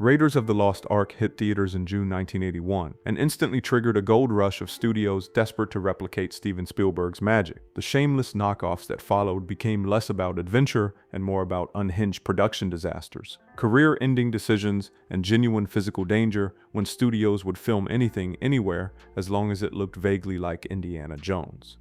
Raiders of the Lost Ark hit theaters in June 1981 and instantly triggered a gold rush of studios desperate to replicate Steven Spielberg's magic. The shameless knockoffs that followed became less about adventure and more about unhinged production disasters, career-ending decisions, and genuine physical danger when studios would film anything anywhere as long as it looked vaguely like Indiana Jones.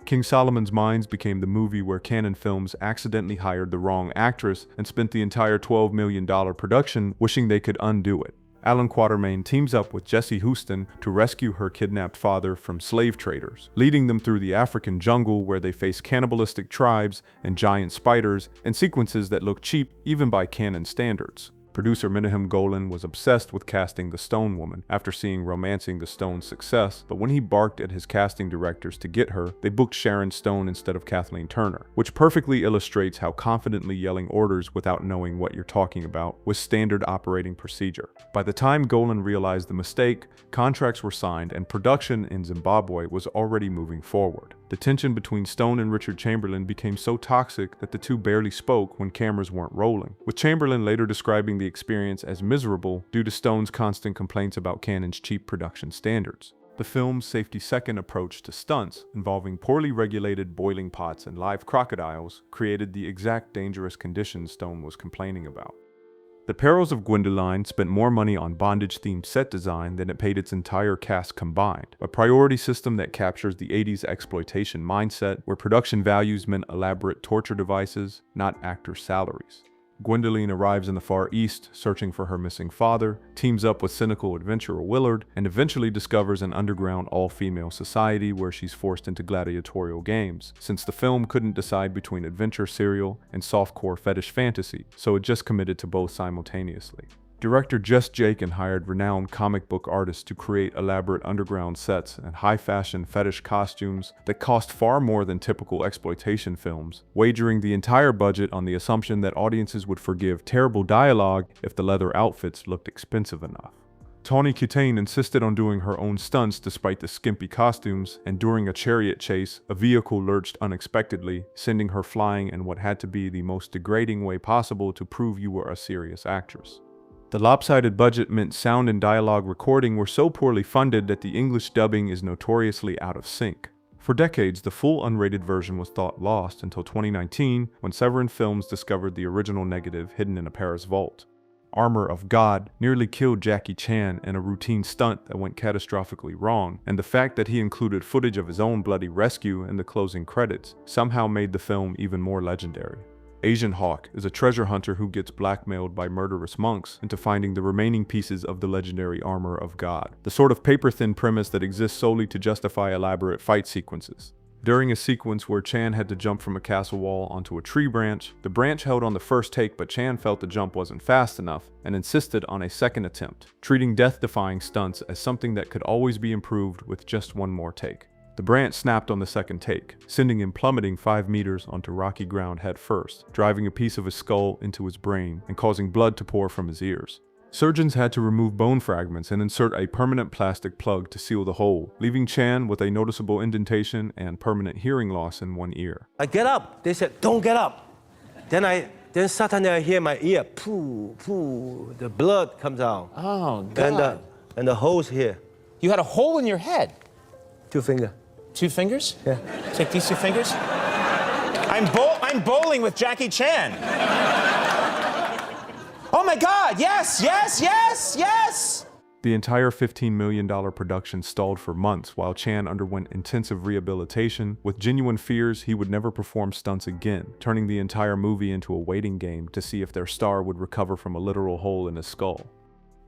King Solomon's Mines became the movie where Cannon Films accidentally hired the wrong actress and spent the entire $12 million production wishing they could undo it. Alan Quatermain teams up with Jessie Houston to rescue her kidnapped father from slave traders, leading them through the African jungle where they face cannibalistic tribes and giant spiders in sequences that look cheap even by Cannon standards. Producer Menahem Golan was obsessed with casting the Stone Woman after seeing Romancing the Stone's success, but when he barked at his casting directors to get her, they booked Sharon Stone instead of Kathleen Turner, which perfectly illustrates how confidently yelling orders without knowing what you're talking about was standard operating procedure. By the time Golan realized the mistake, contracts were signed and production in Zimbabwe was already moving forward. The tension between Stone and Richard Chamberlain became so toxic that the two barely spoke when cameras weren't rolling, with Chamberlain later describing the experience as miserable due to Stone's constant complaints about Cannon's cheap production standards. The film's safety-second approach to stunts, involving poorly regulated boiling pots and live crocodiles, created the exact dangerous conditions Stone was complaining about. The Perils of Gwendolyn spent more money on bondage-themed set design than it paid its entire cast combined, a priority system that captures the 80s exploitation mindset where production values meant elaborate torture devices, not actor salaries. Gwendolyn arrives in the Far East, searching for her missing father, teams up with cynical adventurer Willard, and eventually discovers an underground all-female society where she's forced into gladiatorial games, since the film couldn't decide between adventure serial and softcore fetish fantasy, so it just committed to both simultaneously. Director Jess Jakin hired renowned comic book artists to create elaborate underground sets and high-fashion fetish costumes that cost far more than typical exploitation films, wagering the entire budget on the assumption that audiences would forgive terrible dialogue if the leather outfits looked expensive enough. Tawny Kitaen insisted on doing her own stunts despite the skimpy costumes, and during a chariot chase, a vehicle lurched unexpectedly, sending her flying in what had to be the most degrading way possible to prove you were a serious actress. The lopsided budget meant sound and dialogue recording were so poorly funded that the English dubbing is notoriously out of sync. For decades, the full unrated version was thought lost until 2019, when Severin Films discovered the original negative hidden in a Paris vault. Armor of God nearly killed Jackie Chan in a routine stunt that went catastrophically wrong, and the fact that he included footage of his own bloody rescue in the closing credits somehow made the film even more legendary. Asian Hawk is a treasure hunter who gets blackmailed by murderous monks into finding the remaining pieces of the legendary armor of God, the sort of paper-thin premise that exists solely to justify elaborate fight sequences. During a sequence where Chan had to jump from a castle wall onto a tree branch, the branch held on the first take, but Chan felt the jump wasn't fast enough and insisted on a second attempt, treating death-defying stunts as something that could always be improved with just one more take. The branch snapped on the second take, sending him plummeting 5 meters onto rocky ground head first, driving a piece of his skull into his brain and causing blood to pour from his ears. Surgeons had to remove bone fragments and insert a permanent plastic plug to seal the hole, leaving Chan with a noticeable indentation and permanent hearing loss in one ear. I get up. They said, don't get up. Then suddenly I hear my ear, poo, poo. The blood comes out. Oh, God. And the hole's here. You had a hole in your head? 2 fingers. 2 fingers? Yeah. Take these 2 fingers. I'm bowling with Jackie Chan. Oh my God, yes, yes, yes, yes! The entire $15 million production stalled for months while Chan underwent intensive rehabilitation, with genuine fears he would never perform stunts again, turning the entire movie into a waiting game to see if their star would recover from a literal hole in his skull.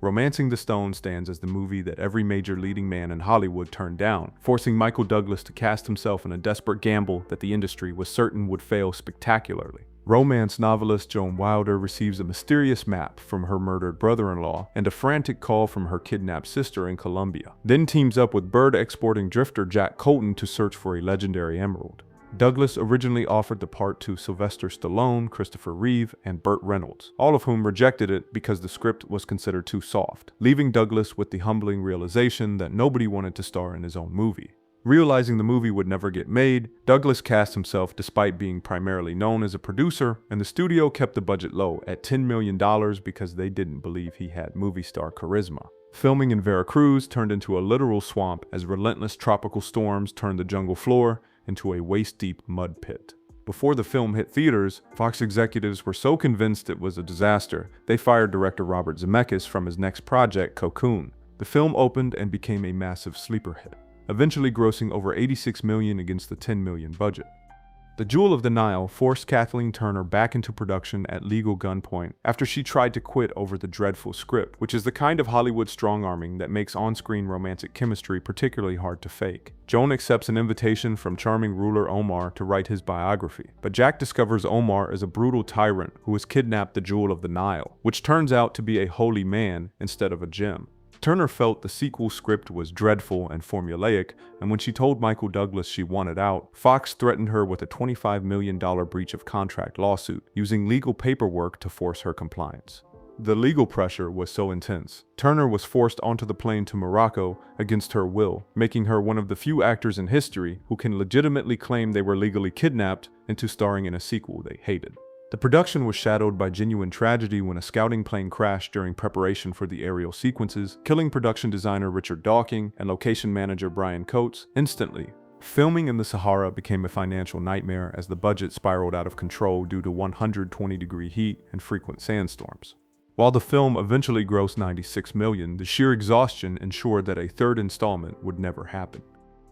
Romancing the Stone stands as the movie that every major leading man in Hollywood turned down, forcing Michael Douglas to cast himself in a desperate gamble that the industry was certain would fail spectacularly. Romance novelist Joan Wilder receives a mysterious map from her murdered brother-in-law and a frantic call from her kidnapped sister in Colombia, then teams up with bird-exporting drifter Jack Colton to search for a legendary emerald. Douglas originally offered the part to Sylvester Stallone, Christopher Reeve, and Burt Reynolds, all of whom rejected it because the script was considered too soft, leaving Douglas with the humbling realization that nobody wanted to star in his own movie. Realizing the movie would never get made, Douglas cast himself despite being primarily known as a producer, and the studio kept the budget low at $10 million because they didn't believe he had movie star charisma. Filming in Veracruz turned into a literal swamp as relentless tropical storms turned the jungle floor into a waist-deep mud pit. Before the film hit theaters, Fox executives were so convinced it was a disaster, they fired director Robert Zemeckis from his next project, Cocoon. The film opened and became a massive sleeper hit, eventually grossing over $86 million against the $10 million budget. The Jewel of the Nile forced Kathleen Turner back into production at legal gunpoint after she tried to quit over the dreadful script, which is the kind of Hollywood strong-arming that makes on-screen romantic chemistry particularly hard to fake. Joan accepts an invitation from charming ruler Omar to write his biography, but Jack discovers Omar is a brutal tyrant who has kidnapped the Jewel of the Nile, which turns out to be a holy man instead of a gem. Turner felt the sequel script was dreadful and formulaic, and when she told Michael Douglas she wanted out, Fox threatened her with a $25 million breach of contract lawsuit, using legal paperwork to force her compliance. The legal pressure was so intense, Turner was forced onto the plane to Morocco against her will, making her one of the few actors in history who can legitimately claim they were legally kidnapped into starring in a sequel they hated. The production was shadowed by genuine tragedy when a scouting plane crashed during preparation for the aerial sequences, killing production designer Richard Dawking and location manager Brian Coates instantly. Filming in the Sahara became a financial nightmare as the budget spiraled out of control due to 120-degree heat and frequent sandstorms. While the film eventually grossed $96 million, the sheer exhaustion ensured that a third installment would never happen.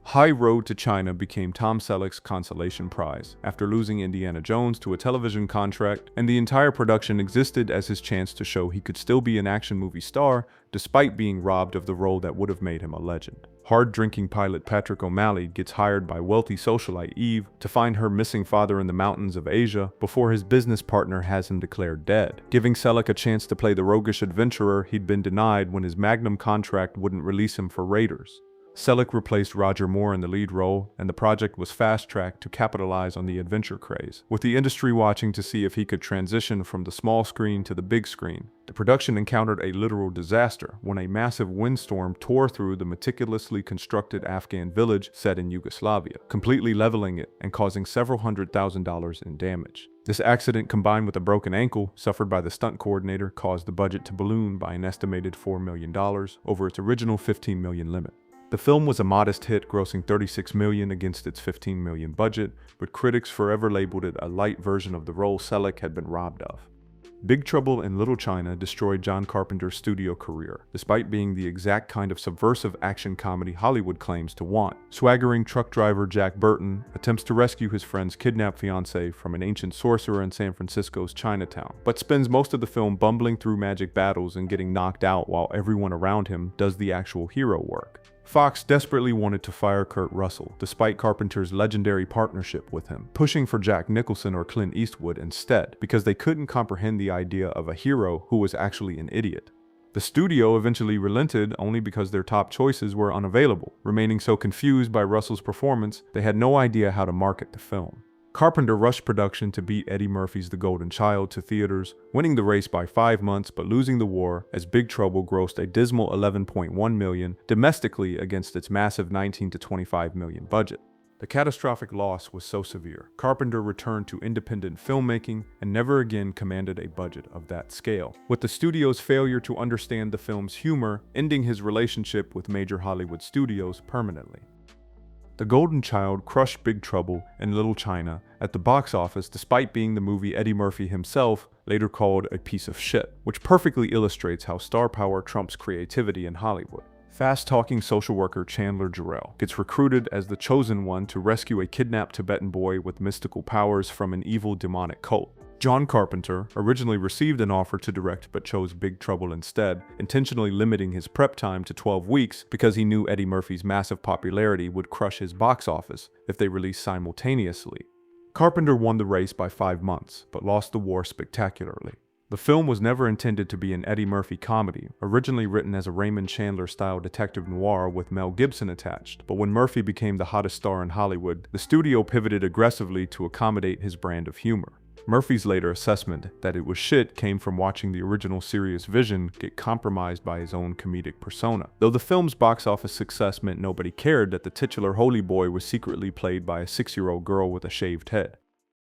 High Road to China became Tom Selleck's consolation prize after losing Indiana Jones to a television contract, and the entire production existed as his chance to show he could still be an action movie star despite being robbed of the role that would have made him a legend. Hard-drinking pilot Patrick O'Malley gets hired by wealthy socialite Eve to find her missing father in the mountains of Asia before his business partner has him declared dead, giving Selleck a chance to play the roguish adventurer he'd been denied when his Magnum contract wouldn't release him for Raiders. Selleck replaced Roger Moore in the lead role, and the project was fast-tracked to capitalize on the adventure craze, with the industry watching to see if he could transition from the small screen to the big screen. The production encountered a literal disaster when a massive windstorm tore through the meticulously constructed Afghan village set in Yugoslavia, completely leveling it and causing several $100,000 in damage. This accident, combined with a broken ankle suffered by the stunt coordinator, caused the budget to balloon by an estimated $4 million over its original $15 million limit. The film was a modest hit, grossing $36 million against its $15 million budget, but critics forever labeled it a light version of the role Selleck had been robbed of. Big Trouble in Little China destroyed John Carpenter's studio career, despite being the exact kind of subversive action comedy Hollywood claims to want. Swaggering truck driver Jack Burton attempts to rescue his friend's kidnapped fiancée from an ancient sorcerer in San Francisco's Chinatown, but spends most of the film bumbling through magic battles and getting knocked out while everyone around him does the actual hero work. Fox desperately wanted to fire Kurt Russell, despite Carpenter's legendary partnership with him, pushing for Jack Nicholson or Clint Eastwood instead, because they couldn't comprehend the idea of a hero who was actually an idiot. The studio eventually relented only because their top choices were unavailable, remaining so confused by Russell's performance they had no idea how to market the film. Carpenter rushed production to beat Eddie Murphy's The Golden Child to theaters, winning the race by 5 months but losing the war as Big Trouble grossed a dismal $11.1 million domestically against its massive $19 to $25 million budget. The catastrophic loss was so severe, Carpenter returned to independent filmmaking and never again commanded a budget of that scale, with the studio's failure to understand the film's humor ending his relationship with major Hollywood studios permanently. The Golden Child crushed Big Trouble in Little China at the box office despite being the movie Eddie Murphy himself later called a piece of shit, which perfectly illustrates how star power trumps creativity in Hollywood. Fast-talking social worker Chandler Jarrell gets recruited as the chosen one to rescue a kidnapped Tibetan boy with mystical powers from an evil demonic cult. John Carpenter originally received an offer to direct but chose Big Trouble instead, intentionally limiting his prep time to 12 weeks because he knew Eddie Murphy's massive popularity would crush his box office if they released simultaneously. Carpenter won the race by 5 months, but lost the war spectacularly. The film was never intended to be an Eddie Murphy comedy, originally written as a Raymond Chandler-style detective noir with Mel Gibson attached, but when Murphy became the hottest star in Hollywood, the studio pivoted aggressively to accommodate his brand of humor. Murphy's later assessment that it was shit came from watching the original serious vision get compromised by his own comedic persona. Though the film's box office success meant nobody cared that the titular holy boy was secretly played by a 6-year-old girl with a shaved head.